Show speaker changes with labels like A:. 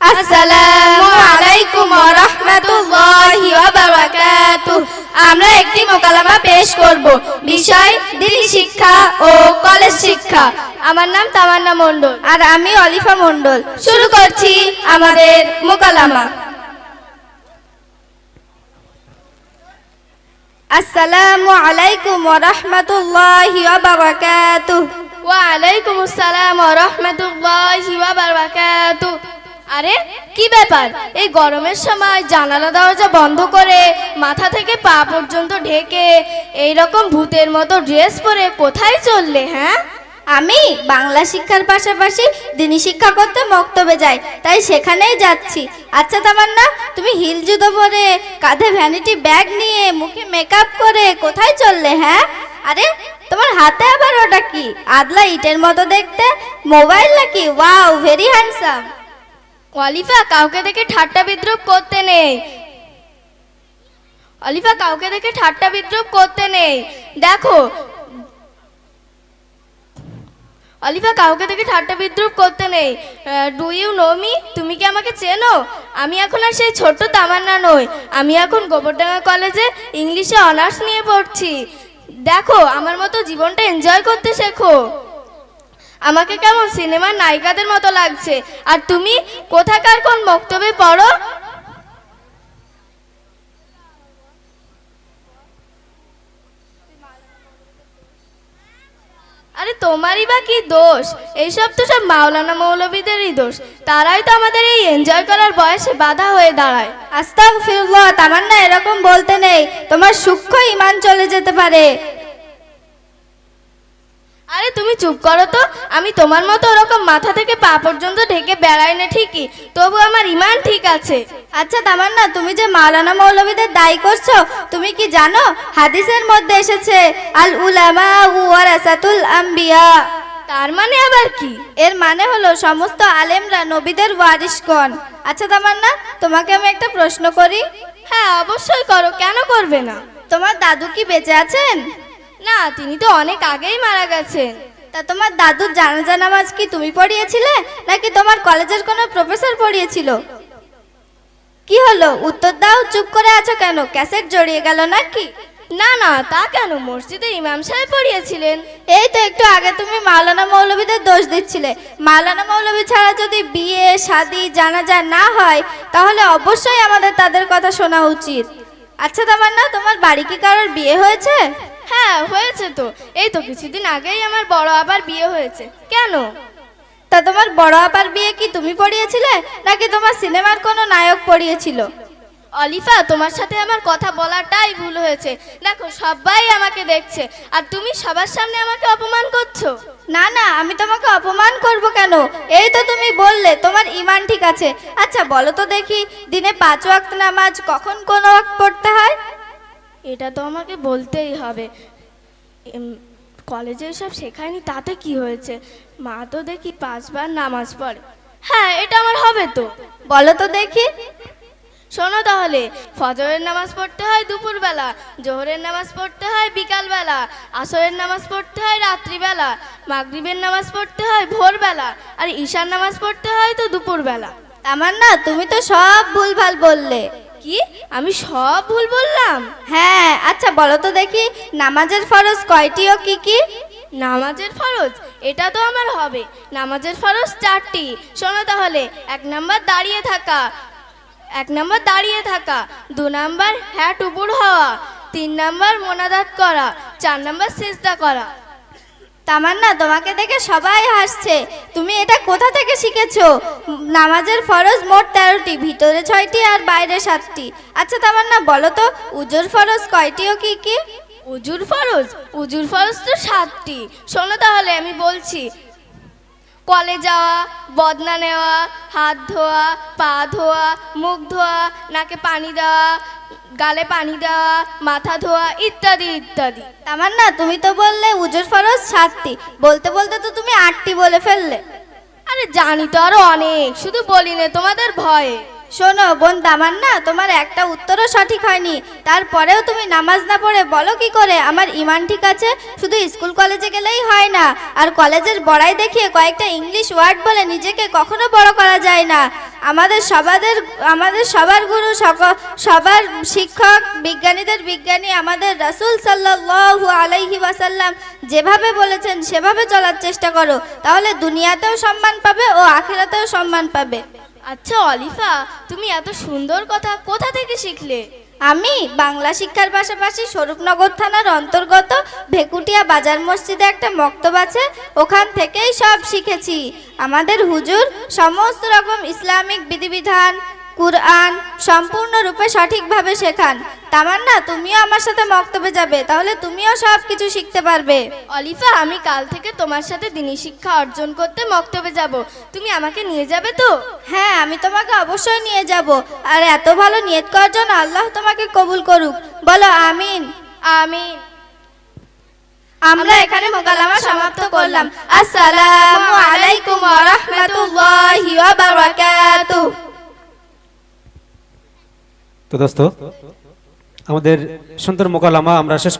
A: আসসালামু আলাইকুম ওয়া রাহমাতুল্লাহি ওয়া বারাকাতুহু। আমরা একটি মোকালামা পেশ করব, বিষয় দ্বীনি শিক্ষা ও কলেজ শিক্ষা। আমার নাম তামান্না মণ্ডল আর আমি অলিফা মণ্ডল। শুরু করছি আমাদের মোকালামা। আসসালামু আলাইকুম ওয়া রাহমাতুল্লাহি ওয়া বারাকাতুহু। ওয়া আলাইকুম আসসালাম ওয়া রাহমাতুল্লাহি ওয়া বারাকাতুহু। আরে কি ব্যাপার, এই গরমের সময় জানালা দরজা বন্ধ করে মাথা থেকে পা পর্যন্ত ঢেকে এই রকম ভূতের মতো ড্রেস পরে কোথায় চললে? হ্যাঁ, আমি বাংলা শিক্ষার পাশাপাশি দ্বীনি শিক্ষা করতে মক্তবে যাই, তাই সেখানেই যাচ্ছি। আচ্ছা তামান্না, তুমি হিল জুতো পরে কাঁধে ভ্যানিটি ব্যাগ নিয়ে মুখে মেকআপ করে কোথায় চললে? হ্যাঁ, আরে তোমার হাতে আবার ওটা কি? আদলা ইটের মতো দেখতে, মোবাইল নাকি? Wow, very handsome. অলিফা, কাউকে দেখে ঠাট্টা বিদ্রুপ করতে নেই। অলিফা, কাউকে দেখে ঠাট্টা বিদ্রুপ করতে নেই। দেখো অলিফা, কাউকে দেখে ঠাট্টা বিদ্রুপ করতে নেই। Do you know me? তুমি কি আমাকে চেনো? আমি এখন আর সেই ছোট্ট তামান্না নই। আমি এখন গোবরডাঙ্গা কলেজে ইংলিশে অনার্স নিয়ে পড়ছি। দেখো, আমার মতো জীবনটা এনজয় করতে শেখো। আমাকে কেমন সিনেমার নায়িকাদের মতো লাগছে। আর তুমি কোথাকার কোন মক্তবে পড়ো? আরে তোমারই বা কি দোষ? এইসব তো সব মাওলানা মৌলবীদেরই দোষ। তারাই তো আমাদের এই এনজয় করার বয়সে বাধা হয়ে দাঁড়ায়। আস্তাগফিরুল্লাহ তামান্না, এরকম বলতে নেই, তোমার সূক্ষ্ম ঈমান চলে যেতে পারে। আরে তুমি চুপ করো তো। আমি তোমার মতো ওরকম মাথা থেকে পা পর্যন্ত ঢেকে বেড়াই না ঠিকই, তবু আমার ঈমান ঠিক আছে। আচ্ছা তামান্না, তুমি যে মাওলানা মৌলবীদের দায়ী করছো, তুমি কি জানো হাদিসের মধ্যে এসেছে আল উলামা ওয়ারাসাতুল আম্বিয়া। তার মানে আবার কি? এর মানে হলো সমস্ত আলেমরা নবীদের ওয়ারিশগণ। আচ্ছা তামান্না, তোমাকে আমি একটা প্রশ্ন করি। হ্যাঁ, অবশ্যই করো, কেন করবে না। তোমার দাদু কি বেঁচে আছেন? না, তিনি তো অনেক আগেই মারা গেছেন। তা তোমার দাদুর জানাজা নামাজ কি তুমি পড়িয়েছিলে, নাকি তোমার কলেজের কোনো প্রফেসর পড়িয়েছিল? কি হলো, উত্তর দাও। চুপ করে আছো কেন? ক্যাসেট জড়িয়ে গেল নাকি? না না, তা কেন, মসজিদে ইমাম সাহেব পড়িয়েছিলেন। এই তো একটু আগে তুমি মাওলানা মৌলবীদের দোষ দিচ্ছিলে। মাওলানা মৌলবী ছাড়া যদি বিয়ে শাদী জানাজা না হয়, তাহলে অবশ্যই আমাদের তাদের কথা শোনা উচিত। আচ্ছা তামান্না, তোমার বাড়ি কি কারোর বিয়ে হয়েছে? হ্যাঁ হয়েছে তো, এই তো কিছুদিন আগেই আমার বড় আপার বিয়ে হয়েছে। কেন? তা তোমার বড় আপার বিয়ে কি তুমি পড়িয়েছিলে, নাকি তোমার সিনেমার কোনো নায়ক পড়িয়েছিল? অলিফা, তোমার সাথে আমার কথা বলাটাই ভুল হয়েছে। দেখো, সবাই আমাকে দেখছে, আর তুমি সবার সামনে আমাকে অপমান করছো। না না, আমি তোমাকে অপমান করব কেন? এই তো তুমি বললে তোমার ঈমান ঠিক আছে। আচ্ছা বলো তো দেখি, দিনে 5 ওয়াক্ত নামাজ কখন কোন ওয়াক্ত পড়তে হয়? এটা তো আমাকে বলতেই হবে। কলেজে সব শেখায়নি, তাতে কি হয়েছে? মা তো দেখি 5 বার নামাজ পড়ে। হ্যাঁ, এটা আমার হবে তো। বলো তো দেখি। শোনো তাহলে, ফজরের নামাজ পড়তে হয় দুপুরবেলা, জোহরের নামাজ পড়তে হয় বিকালবেলা, আসরের নামাজ পড়তে হয় রাত্রিবেলা, মাগরিবের নামাজ পড়তে হয় ভোরবেলা, আর ঈশার নামাজ পড়তে হয় তো দুপুরবেলা। তামান্না, তুমি তো সব ভুলভাল বললে। কি, আমি সব ভুল বললাম? হ্যাঁ। আচ্ছা বলো তো দেখি, নামাজের ফরজ কয়টি ও কি কি? নামাজের ফরজ, এটা তো আমার হবে। নামাজের ফরজ 4টি। শোনো তাহলে, 1 নাম্বার দাঁড়িয়ে থাকা, 2 নাম্বার হ্যাট উপর হওয়া, 3 নাম্বার মোনাজাত করা, 4 নাম্বার সিজদা করা। তামান্না, তোমাকে দেখে সবাই হাসছে। তুমি এটা কোথা থেকে শিখেছো? নামাজের ফরজ মোট 13টি, ভিতরে 6টি আর বাইরে 7টি। আচ্ছা তামান্না, বলো তো উজুর ফরজ কয়টি ও কি কি? উজুর ফরজ তো 7টি। শোনো তাহলে, আমি বলছি। কলে যাওয়া, বদনা নেওয়া, হাত ধোয়া, পা ধোয়া, মুখ ধোয়া, নাকে পানি দেওয়া, গালে পানি দেওয়া, মাথা ধোয়া, ইত্যাদি ইত্যাদি। তামান্না, তুমি তো বললে উজুর ফরজ 7টি, বলতে বলতে তো তুমি 8টি বলে ফেললে। আরে জানি তো আরো অনেক, শুধু বলি না তোমাদের ভয়ে। শোনো বোন তামান্না, তোমার একটা উত্তরও সঠিক হয়নি, তারপরেও তুমি নামাজ না পড়ে বলো কি করে আমার ইমান ঠিক আছে? শুধু স্কুল কলেজে গেলেই হয় না, আর কলেজের বড়াই দেখিয়ে কয়েকটা ইংলিশ ওয়ার্ড বলে নিজেকে কখনো বড় করা যায় না। আমাদের সবার গুরু, সবার শিক্ষক, বিজ্ঞানীদের বিজ্ঞানী আমাদের রাসূল সাল্লাল্লাহু আলাইহি ওয়াসাল্লাম যেভাবে বলেছেন সেভাবে চলার চেষ্টা করো, তাহলে দুনিয়াতেও সম্মান পাবে ও আখিরাতেও সম্মান পাবে।
B: আচ্ছা অলিফা, তুমি এত সুন্দর কথা কোথা থেকে শিখলে?
A: আমি বাংলা শিক্ষার পাশাপাশি স্বরূপনগর থানার অন্তর্গত ভেকুটিয়া বাজার মসজিদে একটা মক্তব আছে, ওখান থেকেই সব শিখেছি। আমাদের হুজুর সমস্ত রকম ইসলামিক বিধিবিধান, কুরআন সম্পূর্ণরূপে সঠিকভাবে শেখান। তামান্না, তুমিও আমার সাথে মক্তবে যাবে, তাহলে তুমিও সব কিছু শিখতে পারবে।
B: অলিফা, আমি কাল থেকে তোমার সাথে দ্বীনি শিক্ষা অর্জন করতে মক্তবে যাব, তুমি আমাকে নিয়ে যাবে তো?
A: হ্যাঁ, আমি তোমাকে অবশ্যই নিয়ে যাব, আর এত ভালো নিয়ত করার জন্য আল্লাহ তোমাকে কবুল করুক। বলো আমিন।
B: আমিন।
A: আমরা এখানে মোকালামা সমাপ্ত করলাম। আসসালামু আলাইকুম ওয়া রাহমাতুল্লাহি ওয়া বারাকাতুহু।
C: তো দোস্ত, আমাদের সুন্দর মোকালামা আমরা শেষ